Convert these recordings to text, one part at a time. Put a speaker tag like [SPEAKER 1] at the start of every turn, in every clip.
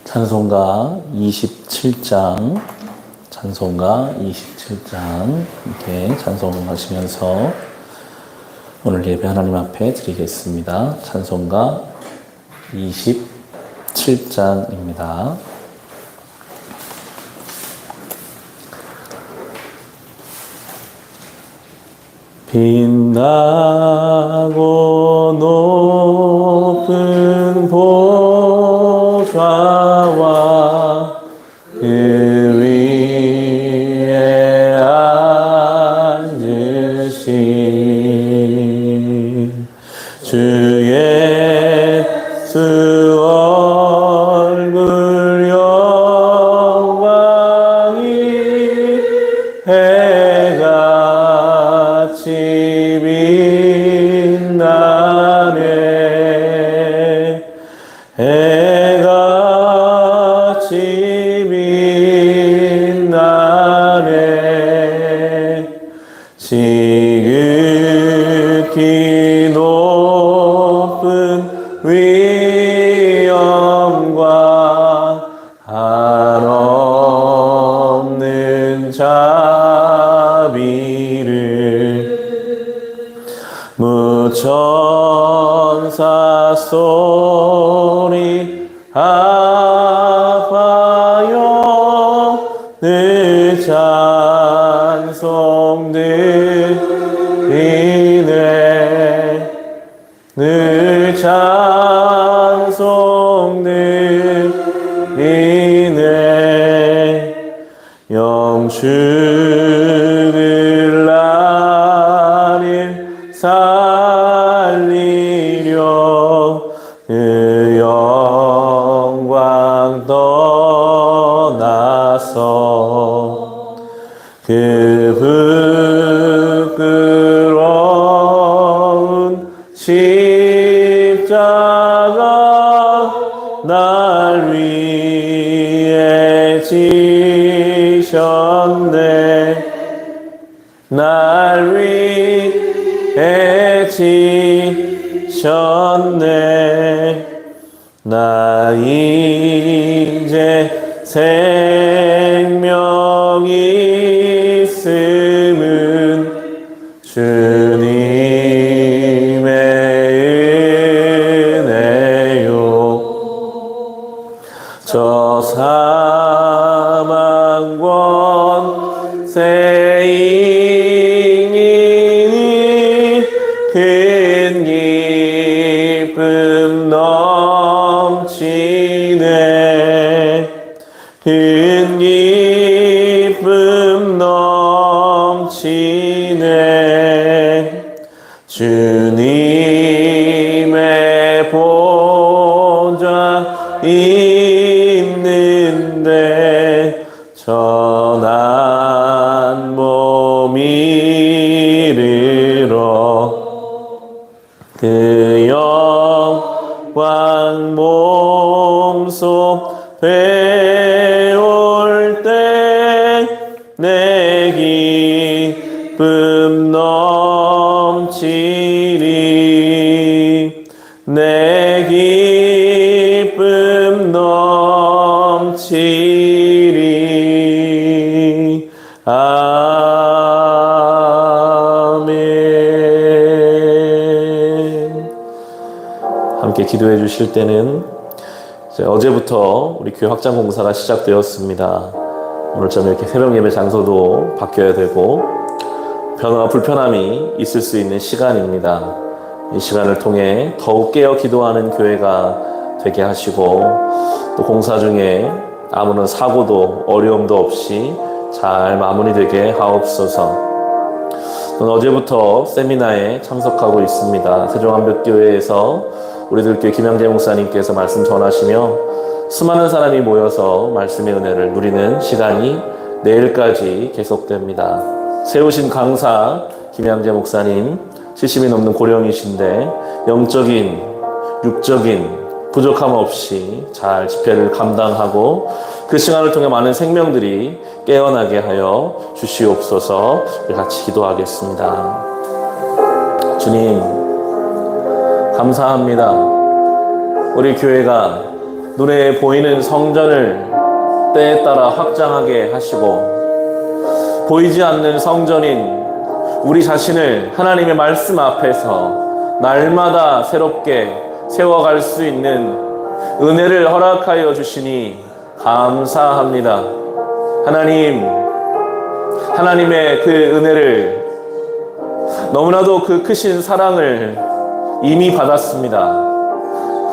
[SPEAKER 1] 찬송가 27장, 찬송가 27장 이렇게 찬송하시면서 오늘 예배 하나님 앞에 드리겠습니다. 찬송가 27장입니다. 빛나고 높은 보좌와 그 위에 앉으신 주 예수 얼굴 영광이 해같이 빛나네. 해같이 빛나네. 지극히 높은 위엄과 한없는 자비를 무천사 소리 합하여 늘 찬송 드리네. 늘 찬송 드리네. 영축을 나를 살리려 그 영광 떠나서 그 부끄러운 십자가 날 위해 지셨네. 날 위해 지셨네. 나 이제 생명이 있음은 주님의 은혜요. 저 사망 권세 이기니 큰 기쁨 넘치네. 큰 기쁨 넘치네. 주님의 보좌 있는데 전한 몸 이르러 그 영광 몸소 배울 때 내 기쁨 넘치리. 내 기쁨 넘치리. 아멘. 함께 기도해 주실 때는 어제부터 우리 교회 확장 공사가 시작되었습니다. 오늘 좀 이렇게 새벽 예배 장소도 바뀌어야 되고 변화와 불편함이 있을 수 있는 시간입니다. 이 시간을 통해 더욱 깨어 기도하는 교회가 되게 하시고 또 공사 중에 아무런 사고도 어려움도 없이 잘 마무리되게 하옵소서. 저는 어제부터 세미나에 참석하고 있습니다. 세종한벽교회에서 우리들 교회 김양재 목사님께서 말씀 전하시며 수많은 사람이 모여서 말씀의 은혜를 누리는 시간이 내일까지 계속됩니다. 세우신 강사 김양재 목사님 70이 넘는 고령이신데 영적인, 육적인 부족함 없이 잘 집회를 감당하고 그 시간을 통해 많은 생명들이 깨어나게 하여 주시옵소서. 같이 기도하겠습니다. 주님 감사합니다. 우리 교회가 눈에 보이는 성전을 때에 따라 확장하게 하시고, 보이지 않는 성전인 우리 자신을 하나님의 말씀 앞에서 날마다 새롭게 세워갈 수 있는 은혜를 허락하여 주시니 감사합니다. 하나님의 그 은혜를, 너무나도 그 크신 사랑을 이미 받았습니다.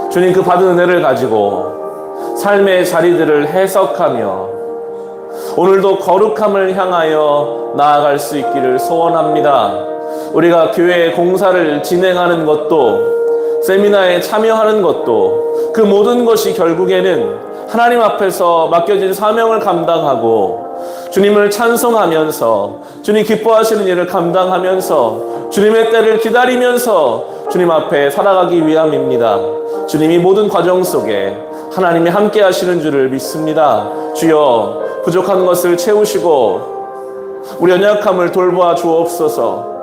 [SPEAKER 1] 주님, 그 받은 은혜를 가지고 삶의 자리들을 해석하며 오늘도 거룩함을 향하여 나아갈 수 있기를 소원합니다. 우리가 교회 공사를 진행하는 것도, 세미나에 참여하는 것도, 그 모든 것이 결국에는 하나님 앞에서 맡겨진 사명을 감당하고 주님을 찬송하면서 주님 기뻐하시는 일을 감당하면서 주님의 때를 기다리면서 주님 앞에 살아가기 위함입니다. 주님이 모든 과정 속에 하나님이 함께 하시는 줄을 믿습니다. 주여, 부족한 것을 채우시고 우리 연약함을 돌보아 주옵소서.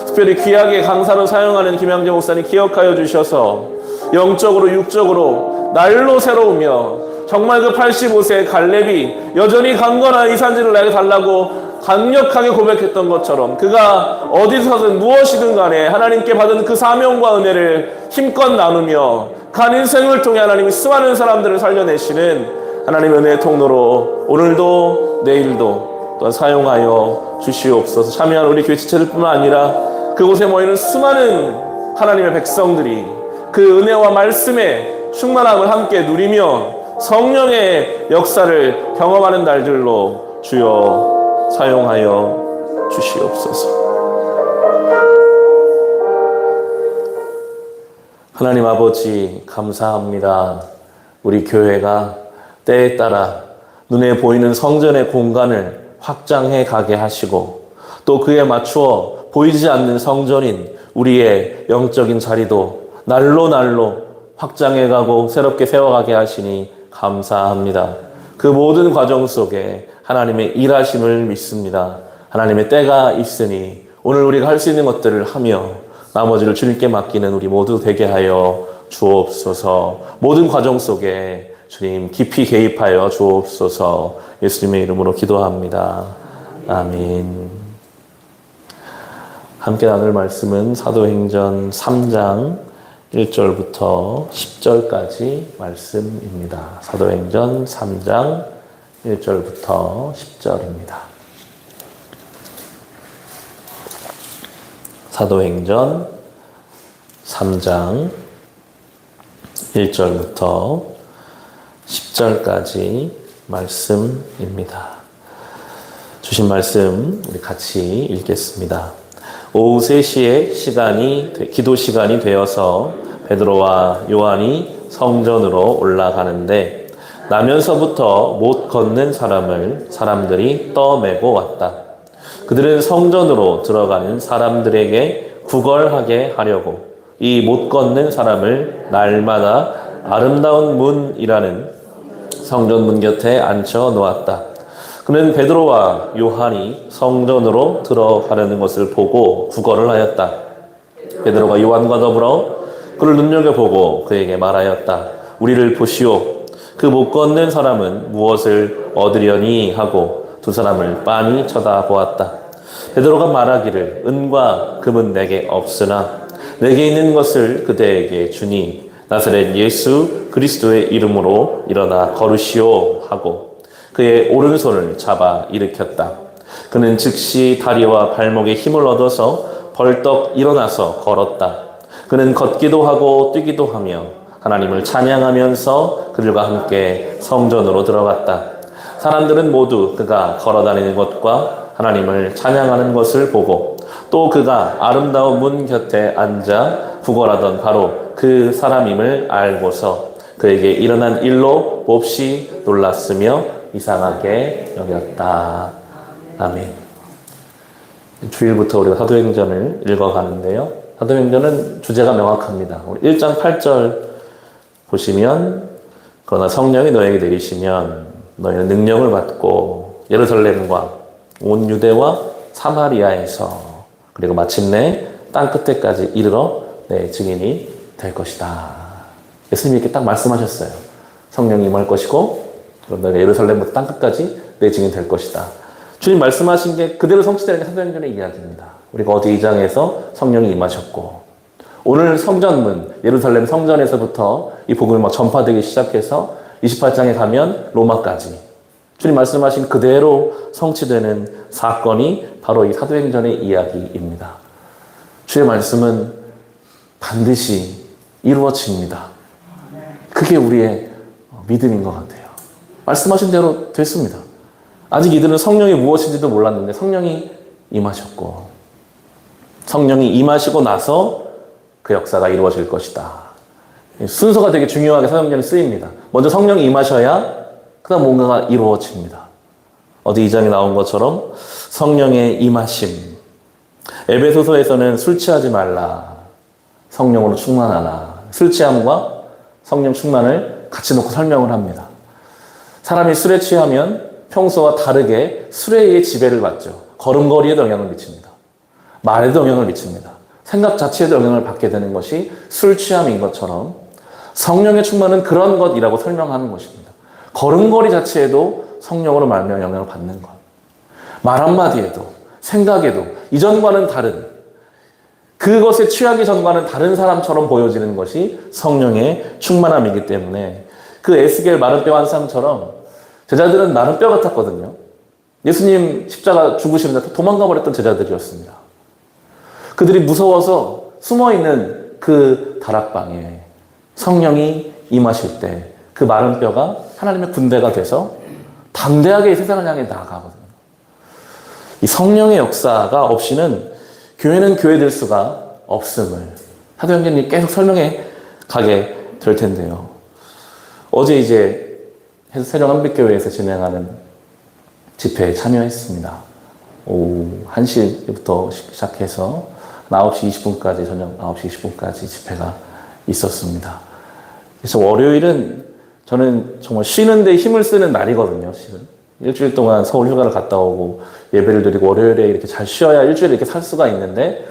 [SPEAKER 1] 특별히 귀하게 강사로 사용하는 김양재 목사님 기억하여 주셔서 영적으로 육적으로 날로 새로우며, 정말 그 85세의 갈렙이 여전히 강건한 이 산지를 나에게 달라고 강력하게 고백했던 것처럼 그가 어디서든 무엇이든 간에 하나님께 받은 그 사명과 은혜를 힘껏 나누며 간 인생을 통해 하나님이 수많은 사람들을 살려내시는 하나님의 은혜의 통로로 오늘도 내일도 또한 사용하여 주시옵소서. 참여한 우리 교회 지체들뿐만 아니라 그곳에 모이는 수많은 하나님의 백성들이 그 은혜와 말씀의 충만함을 함께 누리며 성령의 역사를 경험하는 날들로 주여 사용하여 주시옵소서. 하나님 아버지, 감사합니다. 우리 교회가 때에 따라 눈에 보이는 성전의 공간을 확장해 가게 하시고, 또 그에 맞추어 보이지 않는 성전인 우리의 영적인 자리도 날로 확장해 가고 새롭게 세워가게 하시니 감사합니다. 그 모든 과정 속에 하나님의 일하심을 믿습니다. 하나님의 때가 있으니 오늘 우리가 할 수 있는 것들을 하며 나머지를 주님께 맡기는 우리 모두 되게 하여 주옵소서. 모든 과정 속에 주님 깊이 개입하여 주옵소서. 예수님의 이름으로 기도합니다. 아멘. 함께 나눌 말씀은 사도행전 3장 1절부터 10절까지 말씀입니다. 사도행전 3장 1절부터 10절입니다. 사도행전 3장 1절부터 10절까지 말씀입니다. 주신 말씀 우리 같이 읽겠습니다. 오후 3시에 기도 시간이 되어서 베드로와 요한이 성전으로 올라가는데 나면서부터 못 걷는 사람들이 떠매고 왔다. 그들은 성전으로 들어가는 사람들에게 구걸하게 하려고 이 못 걷는 사람을 날마다 아름다운 문이라는 성전 문 곁에 앉혀 놓았다. 그는 베드로와 요한이 성전으로 들어가려는 것을 보고 구걸을 하였다. 베드로가 요한과 더불어 그를 눈여겨보고 그에게 말하였다. 우리를 보시오. 그 못 걷는 사람은 무엇을 얻으려니 하고 두 사람을 빤히 쳐다보았다. 베드로가 말하기를 은과 금은 내게 없으나 내게 있는 것을 그대에게 주니 나사렛 예수 그리스도의 이름으로 일어나 걸으시오 하고 그의 오른손을 잡아 일으켰다. 그는 즉시 다리와 발목에 힘을 얻어서 벌떡 일어나서 걸었다. 그는 걷기도 하고 뛰기도 하며 하나님을 찬양하면서 그들과 함께 성전으로 들어갔다. 사람들은 모두 그가 걸어다니는 것과 하나님을 찬양하는 것을 보고 또 그가 아름다운 문 곁에 앉아 구걸하던 바로 그 사람임을 알고서 그에게 일어난 일로 몹시 놀랐으며 이상하게 여겼다. 아멘. 주일부터 우리가 사도행전을 읽어가는데요. 사도행전은 주제가 명확합니다. 우리 1장 8절 보시면 그러나 성령이 너에게 내리시면 너희는 능력을 받고 예루살렘과 온 유대와 사마리아에서 그리고 마침내 땅끝에까지 이르러 내 증인이 될 것이다. 예수님이 이렇게 딱 말씀하셨어요. 성령이 임할 것이고 그럼 너희가 예루살렘부터 땅끝까지 내 증인 될 것이다. 주님 말씀하신 게 그대로 성취되는 게 사도행전의 이야기입니다. 우리가 어제 2장에서 성령이 임하셨고 오늘 성전문 예루살렘 성전에서부터 이 복음이 막 전파되기 시작해서 28장에 가면 로마까지 주님 말씀하신 그대로 성취되는 사건이 바로 이 사도행전의 이야기입니다. 주의 말씀은 반드시 이루어집니다. 그게 우리의 믿음인 것 같아요. 말씀하신 대로 됐습니다. 아직 이들은 성령이 무엇인지도 몰랐는데 성령이 임하셨고 성령이 임하시고 나서 그 역사가 이루어질 것이다. 순서가 되게 중요하게 사도행전에 쓰입니다. 먼저 성령이 임하셔야 그다음 뭔가가 이루어집니다. 어디 2장에 나온 것처럼 성령의 임하심. 에베소서에서는 술 취하지 말라. 성령으로 충만하라. 술 취함과 성령 충만을 같이 놓고 설명을 합니다. 사람이 술에 취하면 평소와 다르게 술에 의해 지배를 받죠. 걸음걸이에도 영향을 미칩니다. 말에도 영향을 미칩니다. 생각 자체에도 영향을 받게 되는 것이 술 취함인 것처럼 성령의 충만은 그런 것이라고 설명하는 것입니다. 걸음걸이 자체에도 성령으로 말미암아 영향을 받는 것. 말 한마디에도 생각에도 이전과는 다른 그것에 취하기 전과는 다른 사람처럼 보여지는 것이 성령의 충만함이기 때문에 그 에스겔 마른 뼈 한 쌍처럼 제자들은 마른 뼈 같았거든요. 예수님 십자가 죽으시는데 도망가 버렸던 제자들이었습니다. 그들이 무서워서 숨어있는 그 다락방에 성령이 임하실 때 그 마른 뼈가 하나님의 군대가 돼서 담대하게 이 세상을 향해 나아가거든요. 이 성령의 역사가 없이는 교회는 교회될 수가 없음을 사도행전이 계속 설명해 가게 될 텐데요. 어제 이제 세종한빛교회에서 진행하는 집회에 참여했습니다. 오후 1시부터 시작해서 9시 20분까지 저녁 9시 20분까지 집회가 있었습니다. 그래서 월요일은 저는 정말 쉬는데 힘을 쓰는 날이거든요. 실은 일주일 동안 서울 휴가를 갔다 오고 예배를 드리고 월요일에 이렇게 잘 쉬어야 일주일에 이렇게 살 수가 있는데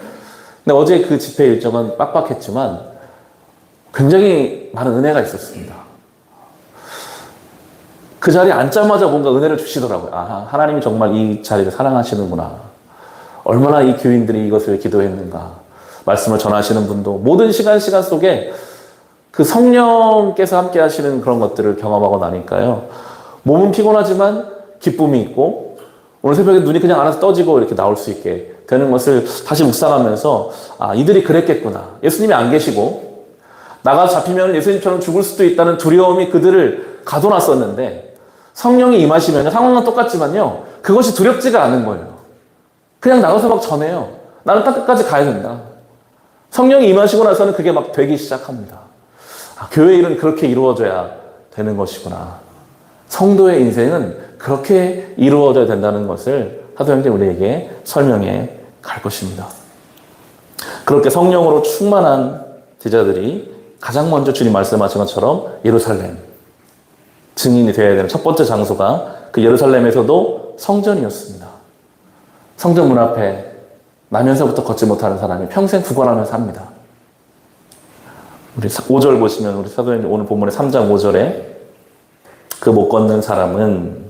[SPEAKER 1] 근데 어제 그 집회 일정은 빡빡했지만 굉장히 많은 은혜가 있었습니다. 그 자리에 앉자마자 뭔가 은혜를 주시더라고요. 아, 하나님이 정말 이 자리를 사랑하시는구나. 얼마나 이 교인들이 이것을 기도했는가. 말씀을 전하시는 분도 모든 시간 속에 그 성령께서 함께 하시는 그런 것들을 경험하고 나니까요. 몸은 피곤하지만 기쁨이 있고 오늘 새벽에 눈이 그냥 알아서 떠지고 이렇게 나올 수 있게 되는 것을 다시 묵상하면서 아, 이들이 그랬겠구나. 예수님이 안 계시고 나가 잡히면 예수님처럼 죽을 수도 있다는 두려움이 그들을 가둬놨었는데 성령이 임하시면 상황은 똑같지만요. 그것이 두렵지가 않은 거예요. 그냥 나가서 막 전해요. 나는 땅 끝까지 가야 된다. 성령이 임하시고 나서는 그게 막 되기 시작합니다. 아, 교회 일은 그렇게 이루어져야 되는 것이구나. 성도의 인생은 그렇게 이루어져야 된다는 것을 사도행전이 우리에게 설명해 갈 것입니다. 그렇게 성령으로 충만한 제자들이 가장 먼저 주님 말씀하신 것처럼 예루살렘 증인이 되어야 되는 첫 번째 장소가 그 예루살렘에서도 성전이었습니다. 성전 문 앞에 나면서부터 걷지 못하는 사람이 평생 구걸하면서 삽니다. 우리 5절 보시면 우리 사도행전 오늘 본문의 3장 5절에 그 못 걷는 사람은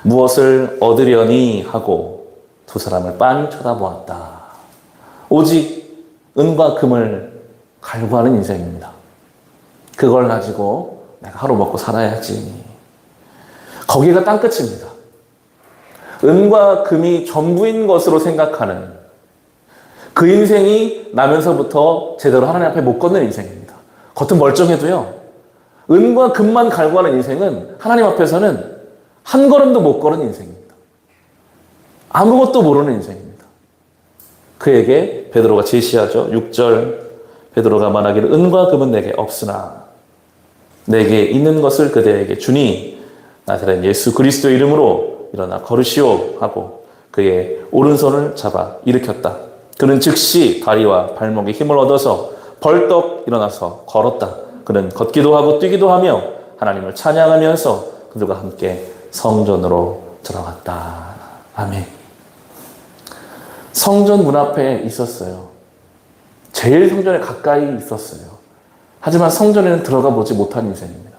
[SPEAKER 1] 무엇을 얻으려니 하고 두 사람을 빤히 쳐다보았다. 오직 은과 금을 갈구하는 인생입니다. 그걸 가지고 내가 하루 먹고 살아야지. 거기가 땅끝입니다. 은과 금이 전부인 것으로 생각하는 그 인생이 나면서부터 제대로 하나님 앞에 못 걷는 인생입니다. 겉은 멀쩡해도요. 은과 금만 갈구하는 인생은 하나님 앞에서는 한 걸음도 못 걸은 인생입니다. 아무것도 모르는 인생입니다. 그에게 베드로가 제시하죠. 6절 베드로가 말하기를 은과 금은 내게 없으나 내게 있는 것을 그대에게 주니 나사렛 예수 그리스도의 이름으로 일어나 걸으시오 하고 그의 오른손을 잡아 일으켰다. 그는 즉시 다리와 발목에 힘을 얻어서 벌떡 일어나서 걸었다. 그는 걷기도 하고 뛰기도 하며 하나님을 찬양하면서 그들과 함께 성전으로 들어갔다. 아멘. 성전 문 앞에 있었어요. 제일 성전에 가까이 있었어요. 하지만 성전에는 들어가 보지 못한 인생입니다.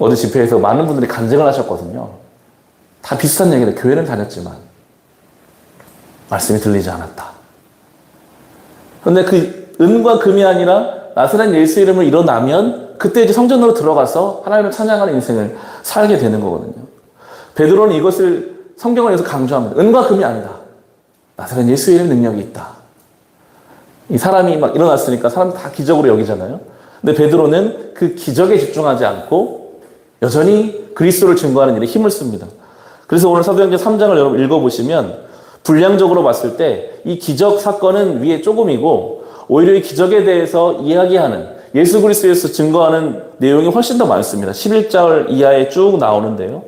[SPEAKER 1] 어제 집회에서 많은 분들이 간증을 하셨거든요. 다 비슷한 얘기를 교회는 다녔지만 말씀이 들리지 않았다. 그런데 그 은과 금이 아니라 나사렛 예수 이름을 일어나면 그때 이제 성전으로 들어가서 하나님을 찬양하는 인생을 살게 되는 거거든요. 베드로는 이것을 성경을 여기서 강조합니다. 은과 금이 아니다. 나사렛 예수 이름 능력이 있다. 이 사람이 막 일어났으니까 사람 다 기적으로 여기잖아요. 근데 베드로는 그 기적에 집중하지 않고 여전히 그리스도를 증거하는 일에 힘을 씁니다. 그래서 오늘 사도행전 3장을 여러분 읽어보시면 분량적으로 봤을 때 이 기적 사건은 위에 조금이고 오히려 이 기적에 대해서 이야기하는 예수 그리스도에서 증거하는 내용이 훨씬 더 많습니다. 11절 이하에 쭉 나오는데요.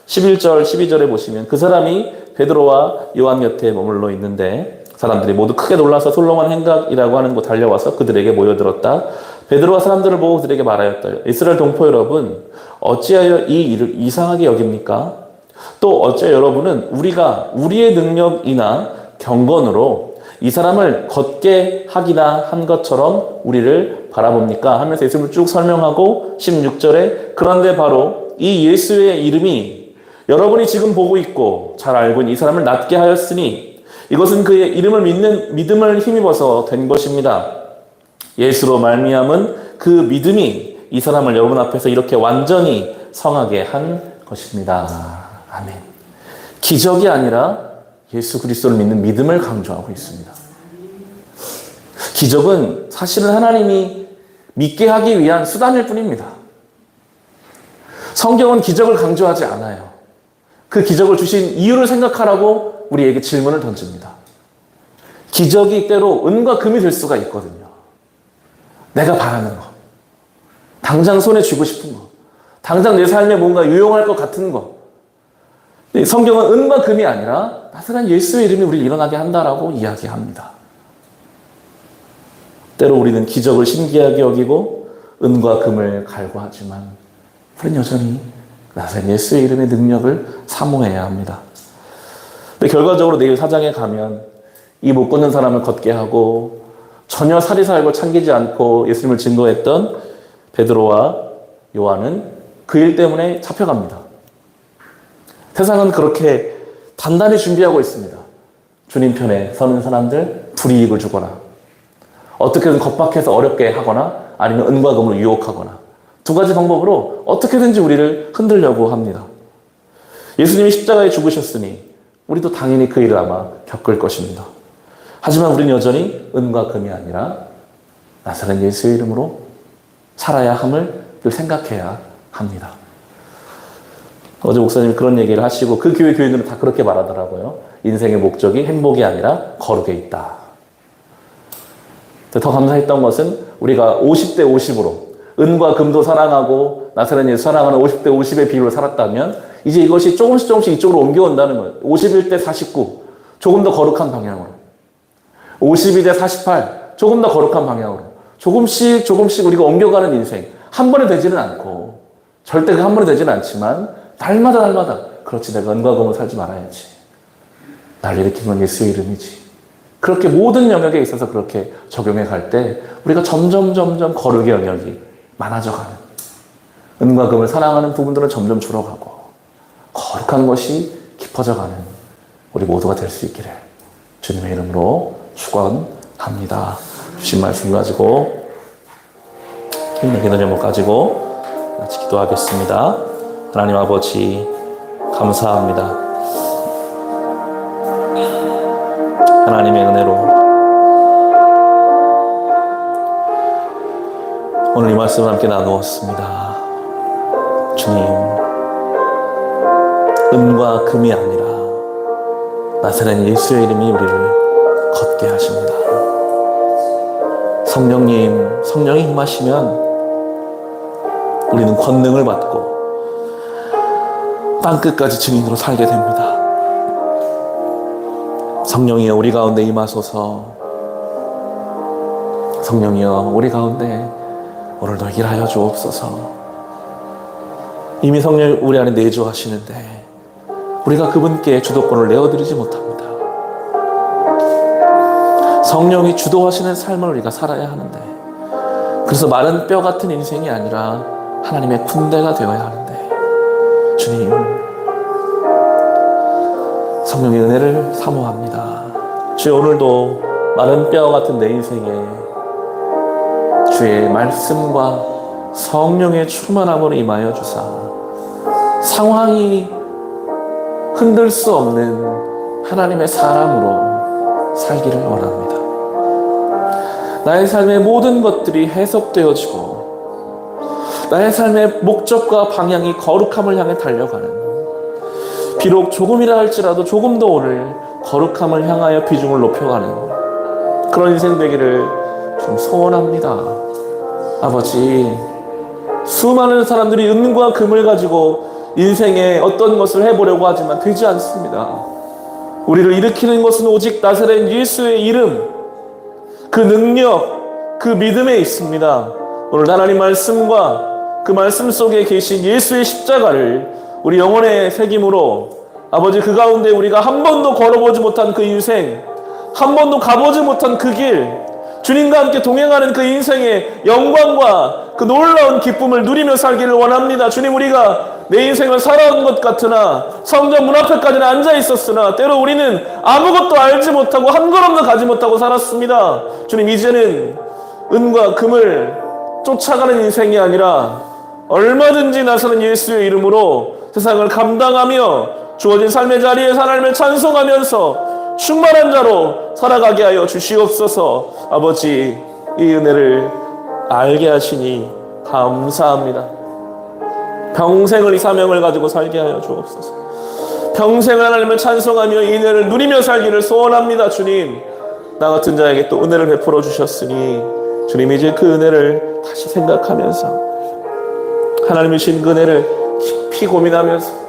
[SPEAKER 1] 11절, 12절에 보시면 그 사람이 베드로와 요한 곁에 머물러 있는데 사람들이 모두 크게 놀라서 솔로몬 행각이라고 하는 곳 달려와서 그들에게 모여들었다. 베드로와 사람들을 보고 그들에게 말하였다. 이스라엘 동포 여러분, 어찌하여 이 일을 이상하게 여깁니까? 또 어찌 여러분은 우리가 우리의 능력이나 경건으로 이 사람을 걷게 하기나 한 것처럼 우리를 바라봅니까? 하면서 예수님을 쭉 설명하고 16절에 그런데 바로 이 예수의 이름이 여러분이 지금 보고 있고 잘 알고 있는 이 사람을 낫게 하였으니 이것은 그의 이름을 믿는 믿음을 힘입어서 된 것입니다. 예수로 말미암은 그 믿음이 이 사람을 여러분 앞에서 이렇게 완전히 성하게 한 것입니다. 아멘. 기적이 아니라 예수 그리스도를 믿는 믿음을 강조하고 있습니다. 기적은 사실은 하나님이 믿게 하기 위한 수단일 뿐입니다. 성경은 기적을 강조하지 않아요. 그 기적을 주신 이유를 생각하라고 우리에게 질문을 던집니다. 기적이 때로 은과 금이 될 수가 있거든요. 내가 바라는 거, 당장 손에 쥐고 싶은 거, 당장 내 삶에 뭔가 유용할 것 같은 거. 성경은 은과 금이 아니라 나사렛 예수의 이름이 우리를 일어나게 한다라고 이야기합니다. 때로 우리는 기적을 신기하게 여기고 은과 금을 갈구하지만 우리는 여전히 나사렛 예수의 이름의 능력을 사모해야 합니다. 근데 결과적으로 내일 사장에 가면 이 못 걷는 사람을 걷게 하고 전혀 사리사욕을 참기지 않고 예수님을 증거했던 베드로와 요한은 그 일 때문에 잡혀갑니다. 세상은 그렇게 단단히 준비하고 있습니다. 주님 편에 서는 사람들 불이익을 주거나 어떻게든 겁박해서 어렵게 하거나 아니면 은과 금으로 유혹하거나 두 가지 방법으로 어떻게든지 우리를 흔들려고 합니다. 예수님이 십자가에 죽으셨으니 우리도 당연히 그 일을 아마 겪을 것입니다. 하지만 우리는 여전히 은과 금이 아니라 나사렛 예수의 이름으로 살아야 함을 늘 생각해야 합니다. 어제 목사님이 그런 얘기를 하시고 그 교회 교인들은 다 그렇게 말하더라고요. 인생의 목적이 행복이 아니라 거룩에 있다. 더 감사했던 것은 우리가 50대 50으로 은과 금도 사랑하고 나사렛 예수 사랑하는 50대 50의 비율로 살았다면 이제 이것이 조금씩 이쪽으로 옮겨온다는 거예요. 51대 49 조금 더 거룩한 방향으로 52대 48 조금 더 거룩한 방향으로 조금씩 우리가 옮겨가는 인생 한 번에 되지는 않고 절대 한 번에 되지는 않지만 날마다 그렇지 내가 은과 금으로 살지 말아야지. 날 일으킨 건 예수의 이름이지. 그렇게 모든 영역에 있어서 그렇게 적용해 갈 때 우리가 점점 거룩의 영역이 많아져가는 은과 금을 사랑하는 부분들은 점점 줄어가고 거룩한 것이 깊어져가는 우리 모두가 될 수 있기를 주님의 이름으로 축원합니다. 주신 말씀 가지고 힘든 기도 제목 가지고 같이 기도하겠습니다. 하나님 아버지 감사합니다. 하나님의 은혜로 오늘 이 말씀을 함께 나누었습니다. 주님, 은과 금이 아니라 나사렛 예수의 이름이 우리를 걷게 하십니다. 성령이 임하시면 우리는 권능을 받고 땅끝까지 증인으로 살게 됩니다. 성령이여 우리 가운데 임하소서. 성령이여 우리 가운데 오늘도 일하여 주옵소서. 이미 성령이 우리 안에 내주하시는데 우리가 그분께 주도권을 내어드리지 못합니다. 성령이 주도하시는 삶을 우리가 살아야 하는데 그래서 마른 뼈 같은 인생이 아니라 하나님의 군대가 되어야 하는데 주님, 성령의 은혜를 사모합니다. 주여, 오늘도 마른 뼈와 같은 내 인생에 주의 말씀과 성령의 충만함으로 임하여 주사 상황이 흔들 수 없는 하나님의 사람으로 살기를 원합니다. 나의 삶의 모든 것들이 해석되어지고 나의 삶의 목적과 방향이 거룩함을 향해 달려가는, 비록 조금이라 할지라도 조금 더 오늘 거룩함을 향하여 비중을 높여가는 그런 인생 되기를 좀 소원합니다. 아버지, 수많은 사람들이 은과 금을 가지고 인생에 어떤 것을 해보려고 하지만 되지 않습니다. 우리를 일으키는 것은 오직 나사렛 예수의 이름, 그 능력, 그 믿음에 있습니다. 오늘 하나님 말씀과 그 말씀 속에 계신 예수의 십자가를 우리 영혼의 새김으로 아버지, 그 가운데 우리가 한 번도 걸어보지 못한 그 인생, 한 번도 가보지 못한 그 길, 주님과 함께 동행하는 그 인생의 영광과 그 놀라운 기쁨을 누리며 살기를 원합니다. 주님, 우리가 내 인생을 살아온 것 같으나 성전 문 앞에까지는 앉아 있었으나 때로 우리는 아무것도 알지 못하고 한 걸음도 가지 못하고 살았습니다. 주님, 이제는 은과 금을 쫓아가는 인생이 아니라 얼마든지 나서는 예수의 이름으로 세상을 감당하며 주어진 삶의 자리에 하나님을 찬송하면서 충만한 자로 살아가게 하여 주시옵소서. 아버지, 이 은혜를 알게 하시니 감사합니다. 평생을 이 사명을 가지고 살게 하여 주옵소서. 평생 하나님을 찬송하며 이 은혜를 누리며 살기를 소원합니다. 주님, 나 같은 자에게 또 은혜를 베풀어 주셨으니 주님, 이제 그 은혜를 다시 생각하면서 하나님이 주신 그 은혜를 깊이 고민하면서,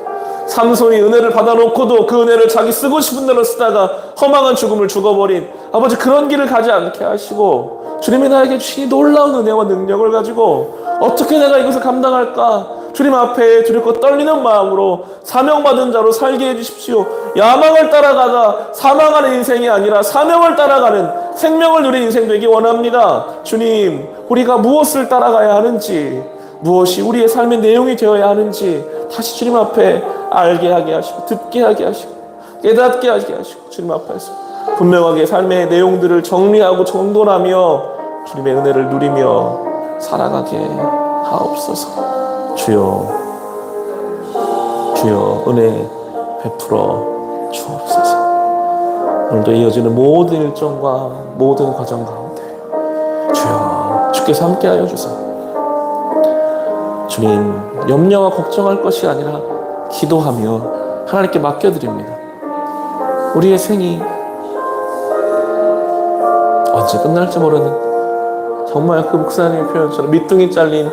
[SPEAKER 1] 삼손이 은혜를 받아놓고도 그 은혜를 자기 쓰고 싶은 대로 쓰다가 허망한 죽음을 죽어버린 아버지, 그런 길을 가지 않게 하시고 주님이 나에게 주신 놀라운 은혜와 능력을 가지고 어떻게 내가 이것을 감당할까, 주님 앞에 두렵고 떨리는 마음으로 사명받은 자로 살게 해주십시오. 야망을 따라가다 사망하는 인생이 아니라 사명을 따라가는 생명을 누린 인생 되기 원합니다. 주님, 우리가 무엇을 따라가야 하는지, 무엇이 우리의 삶의 내용이 되어야 하는지 다시 주님 앞에 알게 하게 하시고, 듣게 하게 하시고, 깨닫게 하게 하시고, 주님 앞에서 분명하게 삶의 내용들을 정리하고 정돈하며 주님의 은혜를 누리며 살아가게 하옵소서. 주여, 주여, 은혜 베풀어 주옵소서. 오늘도 이어지는 모든 일정과 모든 과정 가운데 주여, 주께서 함께하여 주소서. 주님, 염려와 걱정할 것이 아니라 기도하며 하나님께 맡겨드립니다. 우리의 생이 언제 끝날지 모르는, 정말 그 목사님의 표현처럼 밑둥이 잘린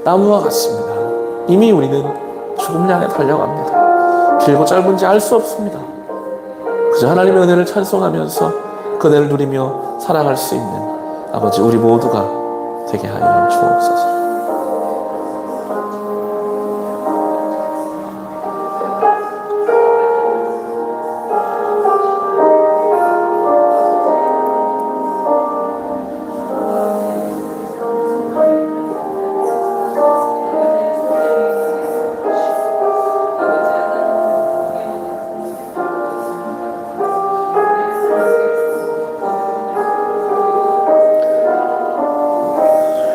[SPEAKER 1] 나무와 같습니다. 이미 우리는 죽음 향해 달려갑니다. 길고 짧은지 알 수 없습니다. 그저 하나님의 은혜를 찬송하면서 그 은혜를 누리며 살아갈 수 있는 아버지, 우리 모두가 되게 하여 주옵소서.